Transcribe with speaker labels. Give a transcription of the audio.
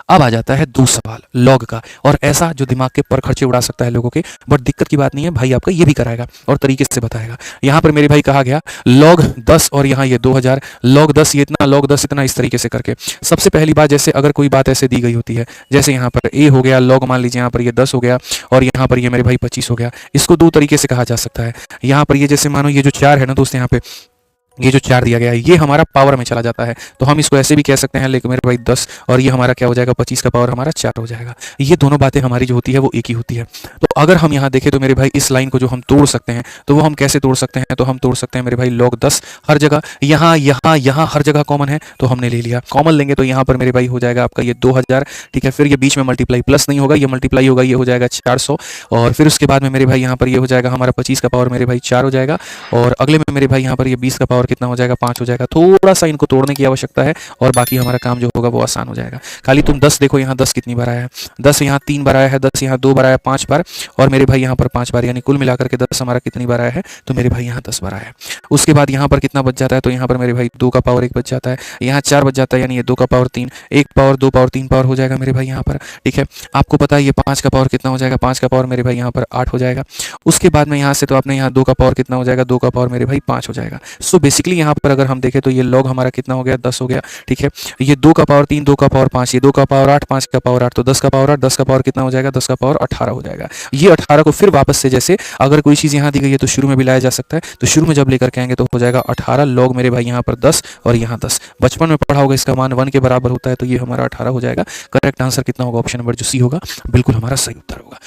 Speaker 1: अब आ जाता है दूसरा सवाल लॉग का, और ऐसा जो दिमाग के पर खर्चे उड़ा सकता है लोगों के, बट दिक्कत की बात नहीं है, भाई आपका ये भी कराएगा और तरीके से बताएगा। यहाँ पर मेरे भाई कहा गया लॉग 10 और यहाँ ये 2000, लॉग 10 ये इतना, लॉग 10 इतना, इस तरीके से करके। सबसे पहली बात, जैसे अगर कोई बात ऐसे दी गई होती है, जैसे यहाँ पर ए हो गया, लॉग मान लीजिए यहाँ पर ये 10 हो गया और यहाँ पर ये मेरे भाई 25 हो गया। इसको दो तरीके से कहा जा सकता है। यहाँ पर ये जैसे मानो ये जो 4 है ना दोस्त, यहाँ पे ये जो 4 दिया गया है ये हमारा पावर में चला जाता है, तो हम इसको ऐसे भी कह सकते हैं, लेकिन मेरे भाई 10 और ये हमारा क्या हो जाएगा, 25 का पावर हमारा 4 हो जाएगा। ये दोनों बातें हमारी जो होती है वो एक ही होती है। तो अगर हम यहाँ देखें तो मेरे भाई इस लाइन को जो हम तोड़ सकते हैं, तो वो हम कैसे तोड़ सकते हैं, तो हम तोड़ सकते हैं मेरे भाई log 10 हर जगह, यहाँ यहाँ यहाँ हर जगह कॉमन है तो हमने ले लिया। कॉमन लेंगे तो यहाँ पर मेरे भाई हो जाएगा आपका ये 2000, ठीक है। फिर ये बीच में मल्टीप्लाई प्लस नहीं होगा, ये मल्टीप्लाई होगा, ये हो जाएगा 400, और फिर उसके बाद में मेरे भाई यहाँ पर ये हो जाएगा हमारा 25 का पावर मेरे भाई 4 हो जाएगा, और अगले में मेरे भाई यहाँ पर ये 20 का पावर कितना हो जाएगा, 5 हो जाएगा। थोड़ा सा इनको तोड़ने की आवश्यकता है और बाकी हमारा काम जो होगा वो आसान हो जाएगा। खाली तुम 10 देखो, यहाँ 10 कितनी बार आया है, 10 यहाँ 3 बार आया है, 10 यहाँ 2 बार आया है, 5 बार, और मेरे भाई यहाँ पर 5 बार, यानी कुल मिलाकर के 10 हमारा कितनी बार आया है, तो मेरे भाई यहाँ 10 बार आया है। उसके बाद यहाँ पर कितना बच जाता है, तो यहाँ पर मेरे भाई 2 का पावर 1 बच जाता है, यहाँ 4 बच जाता है, यानी ये 2 का पावर 3, 1 पावर 2 पावर 3 पावर हो जाएगा मेरे भाई यहाँ पर, ठीक है। आपको पता है ये 5 का पावर कितना हो जाएगा, 5 का पावर मेरे भाई यहाँ पर 8 हो जाएगा। उसके बाद में यहाँ से तो आपने यहाँ 2 का पावर कितना हो जाएगा, 2 का पावर मेरे भाई 5 हो जाएगा। सो बेसिकली यहाँ पर अगर हम देखें तो ये लॉग हमारा कितना हो गया, 10 हो गया, ठीक है। ये 2 का पावर 3, 2 का पावर 5, ये 2 का पावर 8, 5 का पावर 8, तो 10 का पावर 8, 10 का पावर कितना हो जाएगा, 10 का पावर 18 हो जाएगा। ये 18 को फिर वापस से, जैसे अगर कोई चीज़ यहाँ दी गई है तो शुरू में भी लाया जा सकता है, तो शुरू में जब लेकर के आएंगे तो हो जाएगा 18 लॉग मेरे भाई यहाँ पर 10 और यहाँ 10। बचपन में पढ़ा होगा इसका मान 1 के बराबर होता है, तो ये हमारा 18 हो जाएगा। करेक्ट आंसर कितना होगा, ऑप्शन नंबर जो सी होगा बिल्कुल हमारा सही उत्तर होगा।